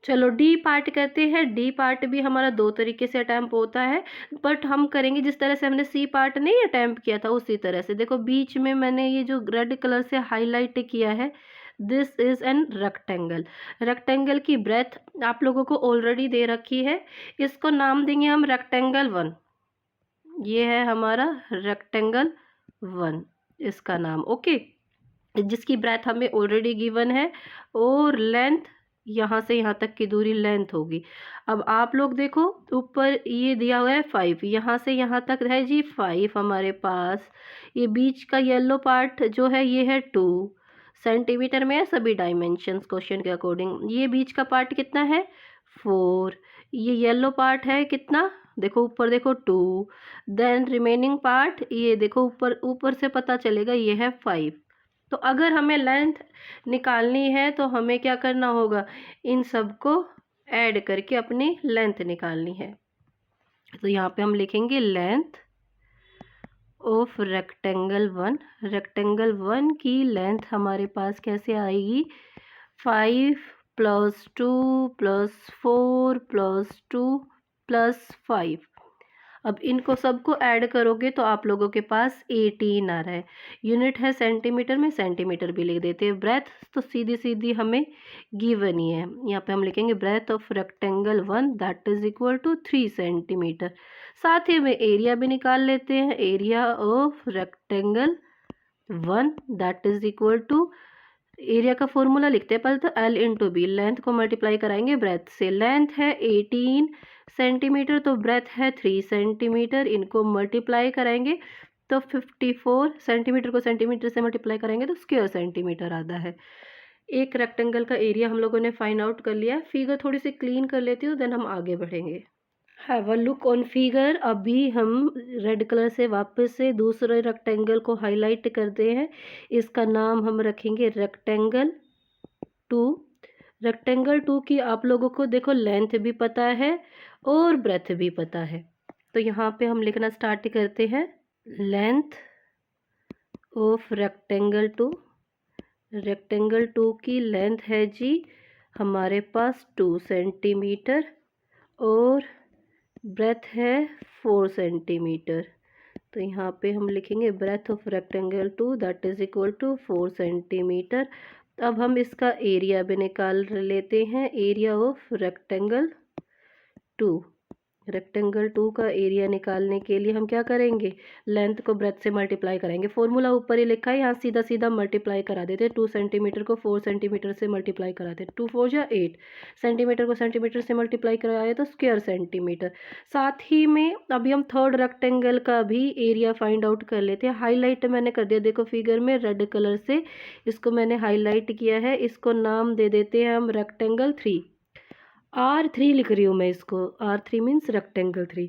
चलो D part करते हैं। डी पार्ट भी हमारा 2 तरीके से अटेम्प्ट होता है, बट हम करेंगे जिस तरह से हमने सी पार्ट नहीं अटेम्प्ट किया था उसी तरह से। देखो बीच में मैंने ये जो रेड कलर से हाईलाइट किया है, this is an rectangle. Rectangle की ब्रेथ आप लोगों को ऑलरेडी दे रखी है, इसको नाम देंगे हम रेक्टेंगल 1। ये है हमारा रेक्टेंगल 1 इसका नाम, ओके, जिसकी ब्रेथ हमें ऑलरेडी गिवन है और लेंथ यहाँ से यहाँ तक की दूरी लेंथ होगी। अब आप लोग देखो ऊपर ये दिया हुआ है 5, यहाँ से यहाँ तक है जी 5 हमारे पास। ये बीच का येलो पार्ट जो है ये है 2 सेंटीमीटर में है सभी डायमेंशंस क्वेश्चन के अकॉर्डिंग। ये बीच का पार्ट कितना है 4, ये येलो पार्ट है कितना, देखो ऊपर देखो 2, देन रिमेनिंग पार्ट ये देखो ऊपर ऊपर से पता चलेगा ये है 5। तो अगर हमें लेंथ निकालनी है तो हमें क्या करना होगा, इन सबको ऐड करके अपनी लेंथ निकालनी है। तो यहाँ पे हम लिखेंगे लेंथ ऑफ रेक्टेंगल 1। रेक्टेंगल 1 की लेंथ हमारे पास कैसे आएगी, 5 + 2 + 4 + 2 + 5। अब इनको सबको ऐड करोगे तो आप लोगों के पास 18 आ रहा है। यूनिट है सेंटीमीटर में, सेंटीमीटर भी लिख देते हैं। ब्रेथ तो सीधी सीधी हमें गिवन ही है, यहाँ पे हम लिखेंगे breadth of rectangle 1 that is equal to 3 centimetre. साथ ही में एरिया भी निकाल लेते हैं, area of rectangle 1 that is equal to, area का फॉर्मूला लिखते हैं पहले तो L इंटू बी, लेंथ को मल्टीप्लाई कराएंगे ब्रेथ से। लेंथ है 18 सेंटीमीटर तो ब्रेथ है 3 सेंटीमीटर, इनको मल्टीप्लाई कराएंगे तो 54 सेंटीमीटर को सेंटीमीटर से मल्टीप्लाई करेंगे तो स्क्वायर सेंटीमीटर आता है। एक रेक्टेंगल का एरिया हम लोगों ने फाइंड आउट कर लिया। फिगर थोड़ी सी क्लीन कर लेती हूँ देन हम आगे बढ़ेंगे। Have a look on figure. अभी हम रेड कलर से वापस से दूसरे रेक्टेंगल को हाईलाइट करते हैं, इसका नाम हम रखेंगे रेक्टेंगल 2। रेक्टेंगल 2 की आप लोगों को देखो लेंथ भी पता है और ब्रेथ भी पता है, तो यहाँ पे हम लिखना स्टार्ट करते हैं लेंथ ऑफ रेक्टेंगल 2। रेक्टेंगल 2 की लेंथ है जी हमारे पास 2 सेंटीमीटर और ब्रेथ है 4 सेंटीमीटर। तो यहाँ पे हम लिखेंगे breadth of rectangle 2 that is equal to 4 centimetre. अब हम इसका एरिया भी निकाल लेते हैं, एरिया ऑफ रेक्टेंगल 2। रेक्टेंगल 2 का एरिया निकालने के लिए हम क्या करेंगे, लेंथ को ब्रेथ से मल्टीप्लाई करेंगे। फॉर्मूला ऊपर ही लिखा है, यहाँ सीधा सीधा मल्टीप्लाई करा देते हैं। 2 सेंटीमीटर को 4 सेंटीमीटर से मल्टीप्लाई कराते हैं, 2 4 जा 8, सेंटीमीटर को सेंटीमीटर से मल्टीप्लाई कराए तो स्क्वायर सेंटीमीटर। साथ ही में अभी हम थर्ड रेक्टेंगल का भी एरिया फाइंड आउट कर लेते हैं। हाईलाइट मैंने कर दिया, देखो फिगर में रेड कलर से इसको मैंने हाईलाइट किया है, इसको नाम दे देते हैं हम रेक्टेंगल 3। R3 लिख रही हूँ मैं इसको, R3 मीन्स रेक्टेंगल 3।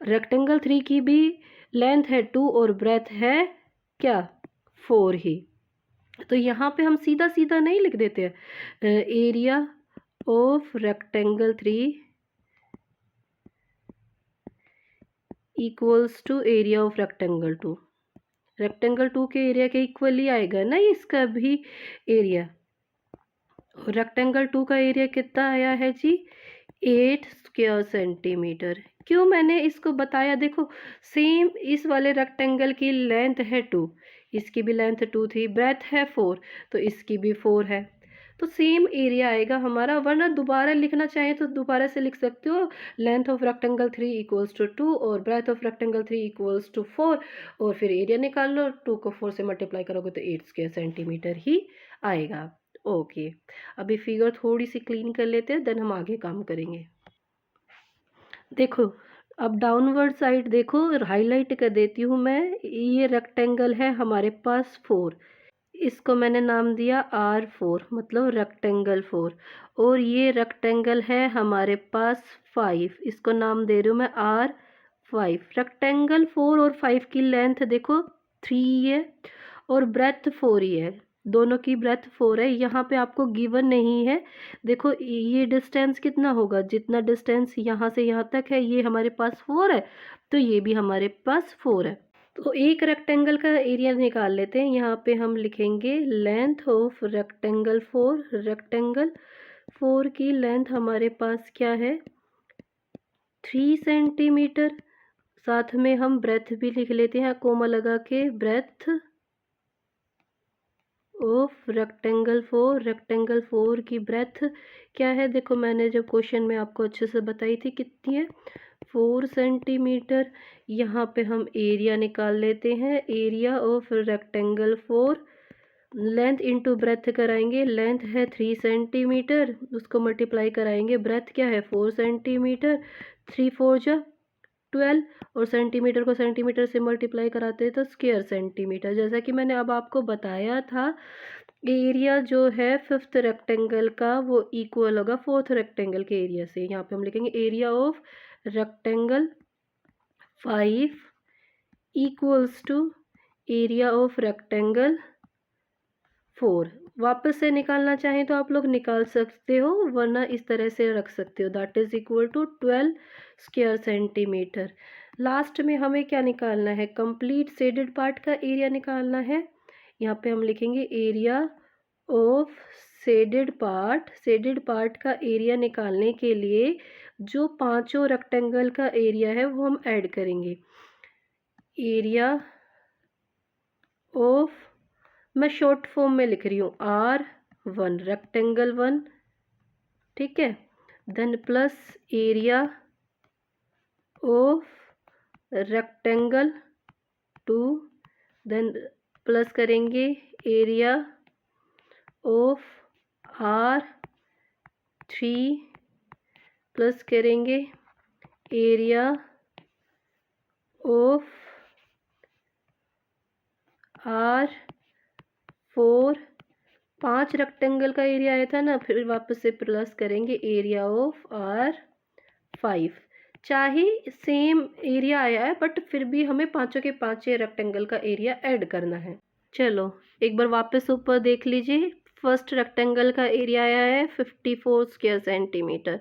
रेक्टेंगल 3 की भी लेंथ है 2 और ब्रेथ है क्या 4 ही। तो यहाँ पे हम सीधा सीधा नहीं लिख देते हैं, area of rectangle 3 equals to area of rectangle 2। Rectangle 2 के एरिया के इक्वली आएगा ना इसका भी एरिया। रेक्टेंगल 2 का एरिया कितना आया है जी 8 स्क्वायर सेंटीमीटर। क्यों मैंने इसको बताया, देखो सेम इस वाले रेक्टेंगल की लेंथ है 2, इसकी भी लेंथ 2 थी, ब्रेथ है 4 तो इसकी भी 4 है, तो सेम एरिया आएगा हमारा। वरना दोबारा लिखना चाहें तो दोबारा से लिख सकते हो, length of rectangle 3 equals to 2 और breadth of rectangle 3 equals to 4 और फिर एरिया निकाल लो, 2 को 4 से मल्टीप्लाई करोगे तो 8 स्क्वायर सेंटीमीटर ही आएगा। ओके, अभी फिगर थोड़ी सी क्लीन कर लेते हैं देन हम आगे काम करेंगे। देखो अब डाउनवर्ड साइड देखो, हाईलाइट कर देती हूँ मैं, ये रेक्टेंगल है हमारे पास 4, इसको मैंने नाम दिया R4 मतलब रेक्टेंगल 4, और ये रेक्टेंगल है हमारे पास 5, इसको नाम दे रही हूँ मैं R5। रेक्टेंगल 4 और 5 की लेंथ देखो 3 है और ब्रेथ 4 ही है, दोनों की ब्रेथ 4 है। यहाँ पे आपको गिवन नहीं है, देखो ये डिस्टेंस कितना होगा, जितना डिस्टेंस यहाँ से यहाँ तक है ये हमारे पास 4 है तो ये भी हमारे पास 4 है। तो एक रेक्टेंगल का एरिया निकाल लेते हैं, यहाँ पे हम लिखेंगे लेंथ ऑफ रेक्टेंगल 4। रेक्टेंगल 4 की लेंथ हमारे पास क्या है 3 सेंटीमीटर। साथ में हम ब्रेथ भी लिख लेते हैं कोमा लगा के, ब्रेथ ऑफ रेक्टेंगल 4 की ब्रेथ क्या है, देखो मैंने जब क्वेश्चन में आपको अच्छे से बताई थी कितनी है 4 सेंटीमीटर। यहाँ पे हम एरिया निकाल लेते हैं, area of rectangle 4, length into breadth कराएंगे, लेंथ है 3 सेंटीमीटर, उसको मल्टीप्लाई कराएंगे, ब्रेथ क्या है 4 सेंटीमीटर, 3 4 जा 12, और सेंटीमीटर को सेंटीमीटर से मल्टीप्लाई कराते हैं तो स्क्वायर सेंटीमीटर। जैसा कि मैंने अब आपको बताया था, एरिया जो है फिफ्थ रेक्टेंगल का वो इक्वल होगा फोर्थ रेक्टेंगल के एरिया से। यहाँ पे हम लिखेंगे area of rectangle 5 equals to area of rectangle 4। वापस से निकालना चाहें तो आप लोग निकाल सकते हो, वरना इस तरह से रख सकते हो, that is equal to 12 square centimetre. Last में हमें क्या निकालना है, कंप्लीट शेडेड पार्ट का एरिया निकालना है। यहाँ पे हम लिखेंगे एरिया ऑफ शेडेड पार्ट का एरिया निकालने के लिए जो पांचों रेक्टेंगल का एरिया है वो हम ऐड करेंगे। एरिया ऑफ, मैं शॉर्ट फॉर्म में लिख रही हूँ, R1 रेक्टेंगल 1, ठीक है, then plus area of rectangle 2, then plus करेंगे एरिया ऑफ R3, प्लस करेंगे एरिया ऑफ R4, 5 रेक्टेंगल का एरिया आया था ना, फिर वापस से प्लस करेंगे एरिया ऑफ R5। चाहे सेम एरिया आया है बट फिर भी हमें पांचों के पांचों रेक्टेंगल का एरिया ऐड करना है। चलो एक बार वापस ऊपर देख लीजिए, फर्स्ट रेक्टेंगल का एरिया आया है 54 स्क्वायर सेंटीमीटर,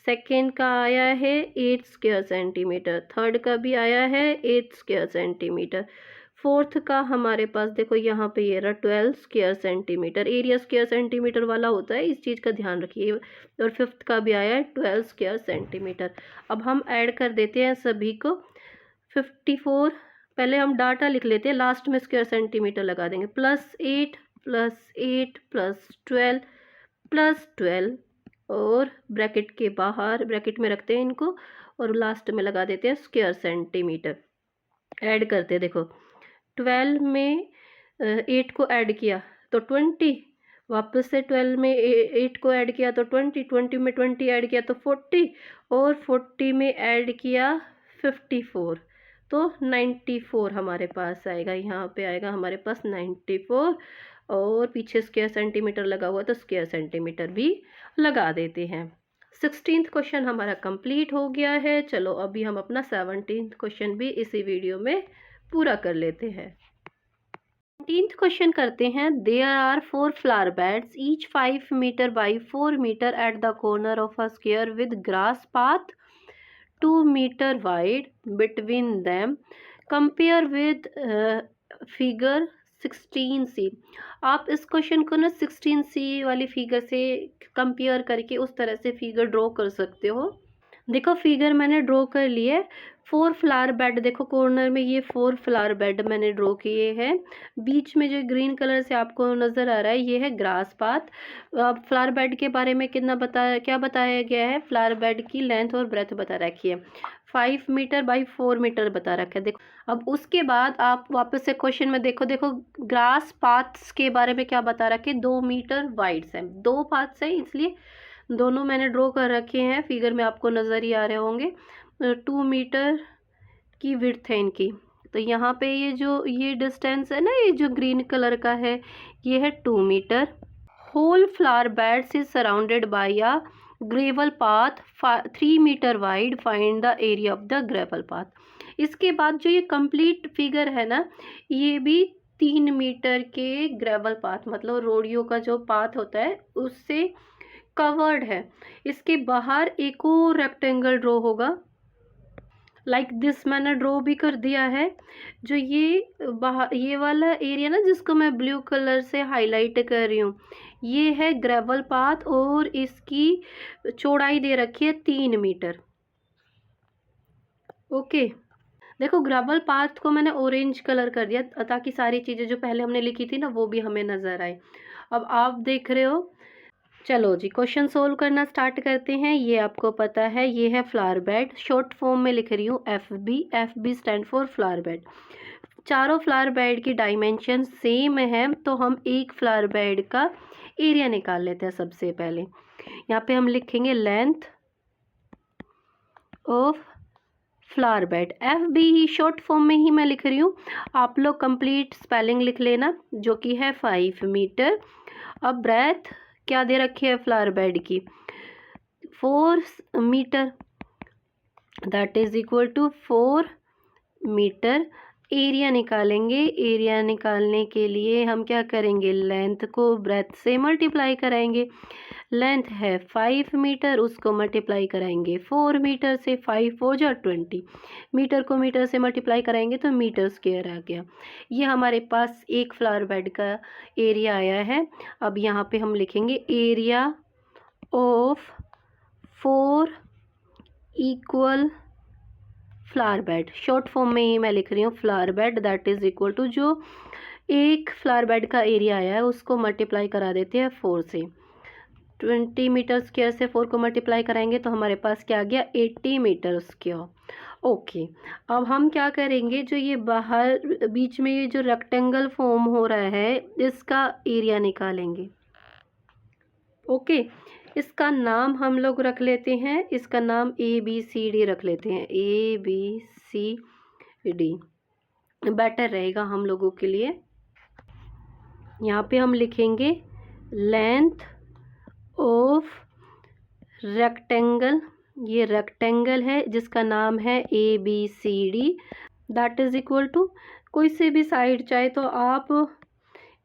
सेकेंड का आया है 8 स्क्वायर सेंटीमीटर, थर्ड का भी आया है 8 स्क्वायर सेंटीमीटर, फोर्थ का हमारे पास देखो यहाँ पे ये रहा 12 square centimetre, area square centimetre वाला होता है, इस चीज़ का ध्यान रखिए, और फिफ्थ का भी आया है 12 स्क्वायर सेंटीमीटर। अब हम ऐड कर देते हैं सभी को, 54, पहले हम डाटा लिख लेते हैं, लास्ट में स्क्वायर सेंटीमीटर लगा देंगे, +8 +8 +12 +12, और ब्रैकेट के बाहर ब्रैकेट में रखते हैं इनको, और लास्ट में लगा देते हैं स्क्वायर सेंटीमीटर। ऐड करते हैं, देखो 12 में 8 को ऐड किया तो 20, वापस से 12 में 8 को ऐड किया तो 20, 20 में 20 ऐड किया तो 40, और 40 में ऐड किया 54, तो 94 हमारे पास आएगा, यहाँ पे आएगा हमारे पास 94, और पीछे स्क्वायर सेंटीमीटर लगा हुआ तो स्क्वायर सेंटीमीटर भी लगा देते हैं। 16th क्वेश्चन हमारा कंप्लीट हो गया है। चलो अभी हम अपना 17th क्वेश्चन भी इसी वीडियो में पूरा कर लेते हैं। 17th क्वेश्चन करते हैं, there are 4 flower beds each 5 metre by 4 metre at the corner of a square with grass path 2 metre wide between them, compare with figure 16C। आप इस क्वेश्चन को ना 16C वाली फिगर से कंपेयर करके उस तरह से फिगर ड्रॉ कर सकते हो। देखो फिगर मैंने ड्रॉ कर लिए, 4 फ्लावर बेड, देखो कॉर्नर में ये 4 फ्लावर बेड मैंने ड्रॉ किए हैं, बीच में जो ग्रीन कलर से आपको नज़र आ रहा है ये है ग्रास पाथ। अब फ्लावर बेड के बारे में क्या बताया गया है, फ्लावर बेड की लेंथ और ब्रेथ बता रखी है, 5 मीटर बाई 4 मीटर बता रखा है। देखो अब उसके बाद आप वापस से क्वेश्चन में देखो ग्रास पाथ्स के बारे में क्या बता रखे, 2 मीटर वाइड्स हैं, 2 पाथ्स हैं इसलिए दोनों मैंने ड्रॉ कर रखे हैं, फिगर में आपको नज़र ही आ रहे होंगे। 2 मीटर की विड्थ है इनकी, तो यहाँ पे ये डिस्टेंस है ना, ये जो ग्रीन कलर का है ये है 2 metre. Whole flower beds is surrounded by a gravel path 3 metre wide, find the area of the gravel path. इसके बाद जो ये कंप्लीट फिगर है ना, ये भी 3 मीटर के ग्रेवल पाथ, मतलब रोडियो का जो पाथ होता है उससे कवर्ड है। इसके बाहर एक और रेक्टेंगल ड्रॉ होगा, लाइक दिस मैंने ड्रॉ भी कर दिया है। जो ये वाला एरिया ना जिसको मैं ब्लू कलर से हाईलाइट कर रही हूँ, ये है ग्रेवल पाथ और इसकी चौड़ाई दे रखी है 3 मीटर। ओके, देखो ग्रेवल पाथ को मैंने ऑरेंज कलर कर दिया ताकि सारी चीज़ें जो पहले हमने लिखी थी ना वो भी हमें नज़र आए। अब आप देख रहे हो, चलो जी क्वेश्चन सोल्व करना स्टार्ट करते हैं। ये आपको पता है, ये है फ्लावर बेड, शॉर्ट फॉर्म में लिख रही हूँ FB stand for flower bed. चारों फ्लावर बेड की डायमेंशन सेम है तो हम एक फ्लावर बेड का एरिया निकाल लेते हैं। सबसे पहले यहाँ पे हम लिखेंगे length of flower bed, FB he short form में ही मैं लिख रही हूँ, आप लोग कंप्लीट स्पेलिंग लिख लेना, जो कि है 5 मीटर। अब ब्रेथ क्या दे रखी है फ्लावर बेड की, 4 metre, that is equal to 4 metre. Area निकालेंगे, एरिया निकालने के लिए हम क्या करेंगे, लेंथ को ब्रेथ से मल्टीप्लाई कराएंगे। लेंथ है 5 मीटर, उसको मल्टीप्लाई कराएंगे 4 मीटर से, 5 हो जा 20, मीटर को मीटर से मल्टीप्लाई कराएंगे तो मीटर स्क्वायर आ गया। ये हमारे पास एक फ्लावर बेड का एरिया आया है। अब यहाँ पे हम लिखेंगे area of 4 equal flower bed, short form में ही मैं लिख रही हूँ flower bed, that is equal to जो एक फ्लावर बेड का एरिया आया है उसको मल्टीप्लाई करा देते हैं 4 से। 20 मीटर स्क्वायर से 4 को मल्टीप्लाई कराएंगे तो हमारे पास क्या आ गया, 80 मीटर स्क्वायर। ओके, अब हम क्या करेंगे, जो ये बाहर बीच में ये जो रेक्टेंगल फॉर्म हो रहा है इसका एरिया निकालेंगे। ओके, इसका नाम हम लोग रख लेते हैं, इसका नाम ABCD रख लेते हैं, ABCD बेटर रहेगा हम लोगों के लिए। यहाँ पे हम लिखेंगे लेंथ ऑफ रेक्टेंगल, ये रेक्टेंगल है जिसका नाम है ABCD, that is equal to कोई से भी साइड चाहे तो आप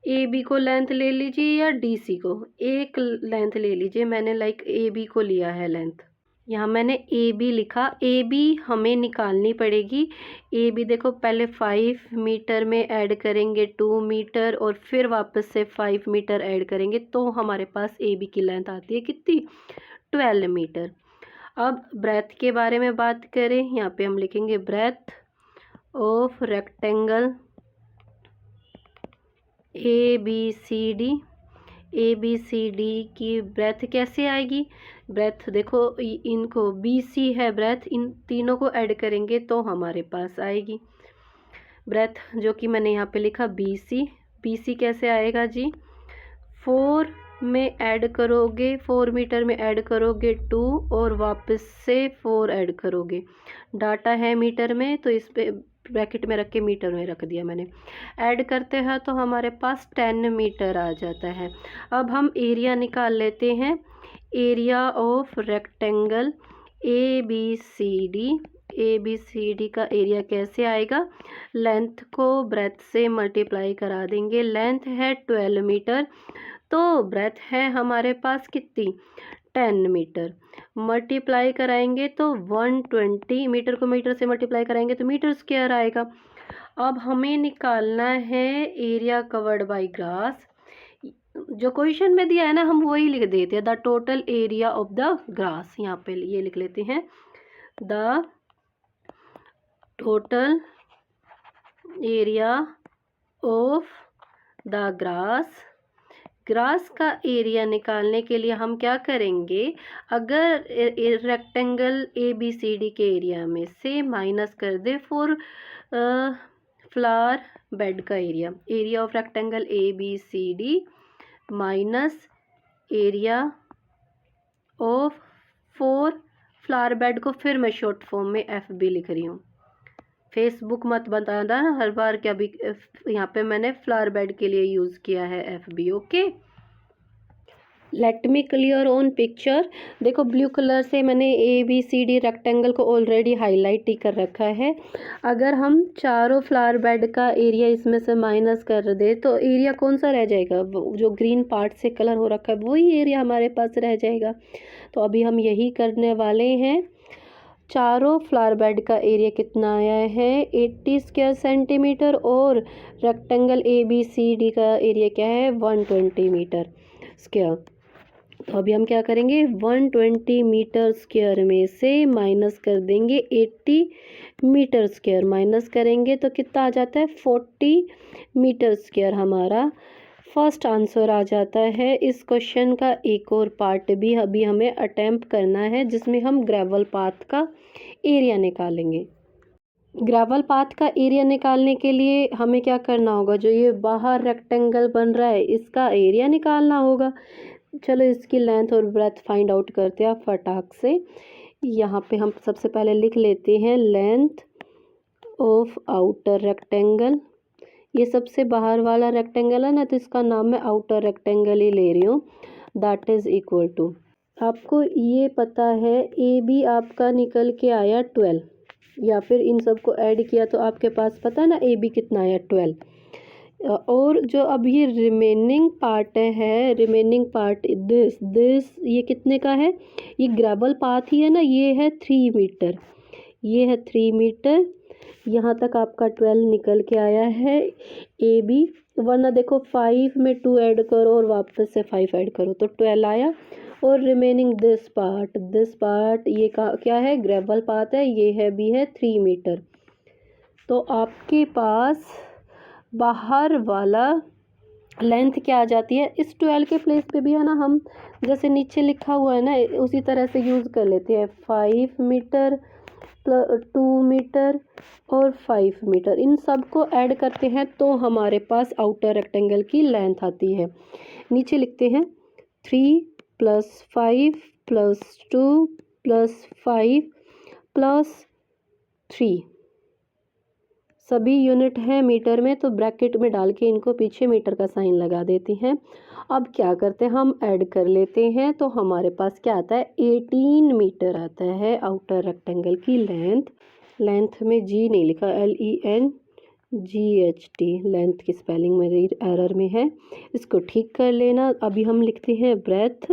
AB को लेंथ ले लीजिए या DC को, एक लेंथ ले लीजिए, मैंने लाइक AB को लिया है लेंथ। यहाँ मैंने AB लिखा, AB हमें निकालनी पड़ेगी। AB देखो पहले 5 मीटर में ऐड करेंगे 2 मीटर और फिर वापस से 5 मीटर ऐड करेंगे तो हमारे पास AB की लेंथ आती है कितनी, 12 मीटर। अब ब्रेथ के बारे में बात करें, यहाँ पे हम लिखेंगे ब्रेथ ऑफ रेक्टेंगल ABCD की ब्रेथ कैसे आएगी, ब्रेथ देखो इनको BC है ब्रेथ, इन तीनों को ऐड करेंगे तो हमारे पास आएगी ब्रेथ, जो कि मैंने यहाँ पे लिखा BC कैसे आएगा जी, 4 में ऐड करोगे, 4 मीटर में ऐड करोगे 2 और वापस से 4 ऐड करोगे, डाटा है मीटर में तो इस पे ब्रैकेट में रख के मीटर में रख दिया मैंने, ऐड करते हैं तो हमारे पास 10 मीटर आ जाता है। अब हम एरिया निकाल लेते हैं, एरिया ऑफ रेक्टेंगल ABCD का एरिया कैसे आएगा, लेंथ को ब्रेथ से मल्टीप्लाई करा देंगे, लेंथ है 12 मीटर तो ब्रेथ है हमारे पास कितनी, 10 मीटर, मल्टीप्लाई कराएंगे तो 120, मीटर को मीटर से मल्टीप्लाई कराएंगे तो मीटर स्क्वायर आएगा। अब हमें निकालना है एरिया कवर्ड बाय ग्रास, जो क्वेश्चन में दिया है ना हम वही लिख देते हैं, the total area of the grass, यहाँ पे ये लिख लेते हैं the total area of the grass का एरिया निकालने के लिए हम क्या करेंगे, अगर रेक्टेंगल ABCD के एरिया में से माइनस कर दे फॉर फ्लावर बेड का area of rectangle ABCD minus area of 4 flower bed को फिर मैं शॉर्ट फॉर्म में FB लिख रही हूँ, फेसबुक मत बताना हर बार, क्या भी यहाँ पे मैंने फ्लावर बेड के लिए यूज़ किया है FB। Okay, let me clear on picture, देखो ब्लू कलर से मैंने ABCD रेक्टेंगल को ऑलरेडी हाईलाइट ही कर रखा है। अगर हम चारों फ्लावर बेड का एरिया इसमें से माइनस कर दे तो एरिया कौन सा रह जाएगा, जो ग्रीन पार्ट से कलर हो रखा है वही एरिया हमारे पास रह जाएगा। तो अभी हम यही करने वाले हैं। चारों फ्लावर बेड का एरिया कितना आया है, 80 स्क्वायर सेंटीमीटर और रेक्टेंगल ABCD का एरिया क्या है, 120 मीटर। स्क्वायर। तो अभी हम क्या करेंगे, 120 मीटर स्क्वायर में से माइनस कर देंगे 80 मीटर स्क्वायर, माइनस करेंगे तो कितना आ जाता है 40 मीटर स्क्वायर। हमारा फर्स्ट आंसर आ जाता है। इस क्वेश्चन का एक और पार्ट भी अभी हमें अटेम्प्ट करना है, जिसमें हम ग्रेवल पाथ का एरिया निकालेंगे। ग्रेवल पाथ का एरिया निकालने के लिए हमें क्या करना होगा, जो ये बाहर रेक्टेंगल बन रहा है इसका एरिया निकालना होगा। चलो इसकी लेंथ और ब्रेथ फाइंड आउट करते हैं फटाक से। यहाँ पे हम सबसे पहले लिख लेते हैं लेंथ ऑफ आउटर रेक्टेंगल। ये सबसे बाहर वाला रेक्टेंगल है ना, तो इसका नाम मैं आउटर रेक्टेंगल ही ले रही हूँ। दैट इज़ इक्वल टू, आपको ये पता है ए बी आपका निकल के आया 12, या फिर इन सबको ऐड किया तो आपके पास पता है ना ए बी कितना आया 12। और जो अब ये रिमेनिंग पार्ट है, रिमेनिंग पार्ट दिस ये कितने का है, ये ग्रेवल पाथ ही है ना, ये है 3 मीटर, ये है 3 मीटर। यहाँ तक आपका 12 निकल के आया है ए बी, वरना देखो 5 में 2 ऐड करो और वापस से 5 ऐड करो तो 12 आया। और रिमेनिंग दिस पार्ट ये क्या है, ग्रेवल पाथ है, ये है भी है 3 मीटर। तो आपके पास बाहर वाला लेंथ क्या आ जाती है, इस 12 के प्लेस पे भी है ना, हम जैसे नीचे लिखा हुआ है ना उसी तरह से यूज़ कर लेते हैं। 5 मीटर 2 मीटर और 5 मीटर, इन सब को ऐड करते हैं तो हमारे पास आउटर रेक्टेंगल की लेंथ आती है। नीचे लिखते हैं 3 + 5 + 2 + 5 + 3, सभी यूनिट हैं मीटर में, तो ब्रैकेट में डाल के इनको पीछे मीटर का साइन लगा देते हैं। अब क्या करते हैं, हम ऐड कर लेते हैं तो हमारे पास क्या आता है 18 मीटर आता है आउटर रेक्टेंगल की लेंथ में जी नहीं लिखा, LENGHT, लेंथ की स्पेलिंग मेरी एरर में है, इसको ठीक कर लेना। अभी हम लिखते हैं breadth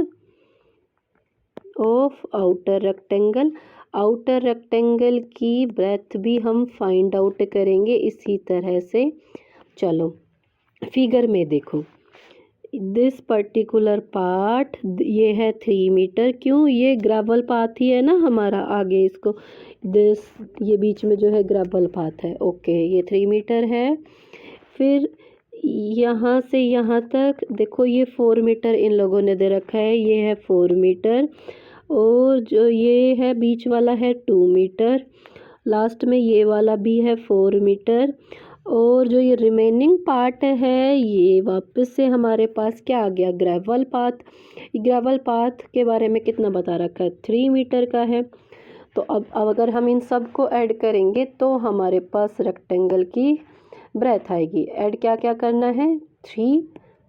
of outer rectangle. Outer rectangle की ब्रेथ भी हम फाइंड आउट करेंगे इसी तरह से। चलो फिगर में देखो, दिस पर्टिकुलर पार्ट ये है 3 मीटर, क्यों, ये ग्रेवल पाथ ही है ना हमारा, आगे इसको दिस ये बीच में जो है ग्रेवल पाथ है, ओके, ये 3 मीटर है। फिर यहाँ से यहाँ तक देखो ये 4 मीटर इन लोगों ने दे रखा है, ये है 4 मीटर, और जो ये है बीच वाला है 2 मीटर, लास्ट में ये वाला भी है 4 मीटर, और जो ये रिमेनिंग पार्ट है ये वापस से हमारे पास क्या आ गया, ग्रेवल पाथ। ग्रेवल पाथ के बारे में कितना बता रखा है, 3 मीटर का है। तो अब अगर हम इन सब को ऐड करेंगे तो हमारे पास रेक्टेंगल की ब्रेथ आएगी। ऐड क्या क्या करना है, 3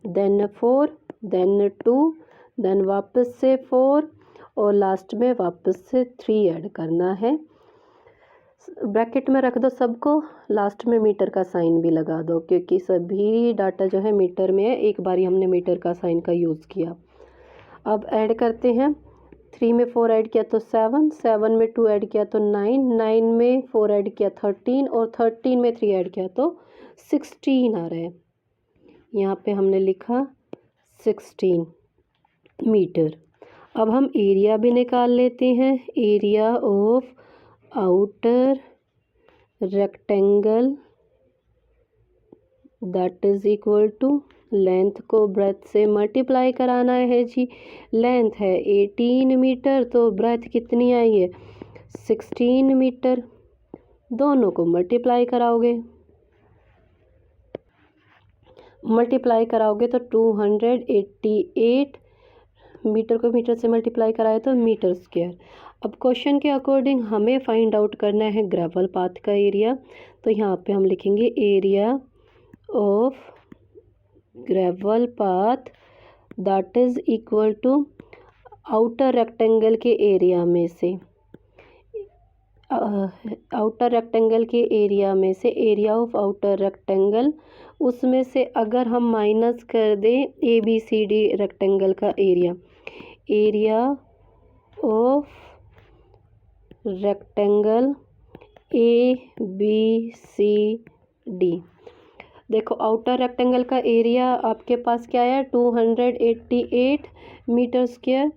देन 4 देन 2 देन वापस से 4 और लास्ट में वापस से 3 ऐड करना है। ब्रैकेट में रख दो सबको, लास्ट में मीटर का साइन भी लगा दो, क्योंकि सभी डाटा जो है मीटर में है, एक बारी हमने मीटर का साइन का यूज़ किया। अब ऐड करते हैं, 3 में 4 ऐड किया तो 7, 7 में 2 ऐड किया तो 9, 9 में 4 ऐड किया 13 और 13 में 3 ऐड किया तो 16 आ रहा है। यहाँ पे हमने लिखा 16 मीटर। अब हम एरिया भी निकाल लेते हैं, area of outer rectangle that is equal to, length को ब्रेथ से मल्टीप्लाई कराना है जी। लेंथ है 18 मीटर तो ब्रेथ कितनी आई है 16 मीटर, दोनों को मल्टीप्लाई कराओगे तो 288 मीटर को मीटर से मल्टीप्लाई कराए तो मीटर स्क्वायर। अब क्वेश्चन के अकॉर्डिंग हमें फाइंड आउट करना है ग्रेवल पाथ का एरिया, तो यहाँ पे हम लिखेंगे area of gravel path that is equal to outer rectangle के एरिया में से, आउटर रेक्टेंगल के एरिया में से एरिया ऑफ आउटर रेक्टेंगल, उसमें से अगर हम माइनस कर दें ABCD रेक्टेंगल का area, area of rectangle ABCD, देखो आउटर रेक्टेंगल का एरिया आपके पास क्या है 288 मीटर स्क्वायर।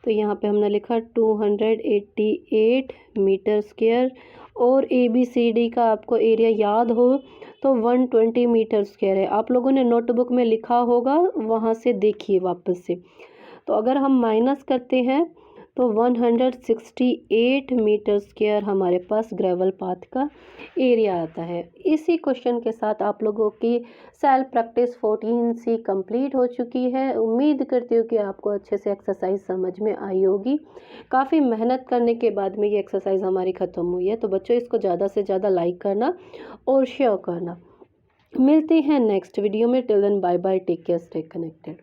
तो यहाँ पे हमने लिखा 288 मीटर स्क्वायर। और ABCD का आपको एरिया याद हो तो 120 मीटर स्क्वायर है। आप लोगों ने नोटबुक में लिखा होगा, वहाँ से देखिए वापस से। तो अगर हम माइनस करते हैं तो 168 मीटर स्क्वायर हमारे पास ग्रेवल पाथ का एरिया आता है। इसी क्वेश्चन के साथ आप लोगों की सेल्फ प्रैक्टिस 14C कंप्लीट हो चुकी है। उम्मीद करती हूँ कि आपको अच्छे से एक्सरसाइज समझ में आई होगी। काफ़ी मेहनत करने के बाद में ये एक्सरसाइज हमारी ख़त्म हुई है। तो बच्चों इसको ज़्यादा से ज़्यादा लाइक करना और शेयर करना। मिलते हैं नेक्स्ट वीडियो में। Till then bye bye, take care, stay connected.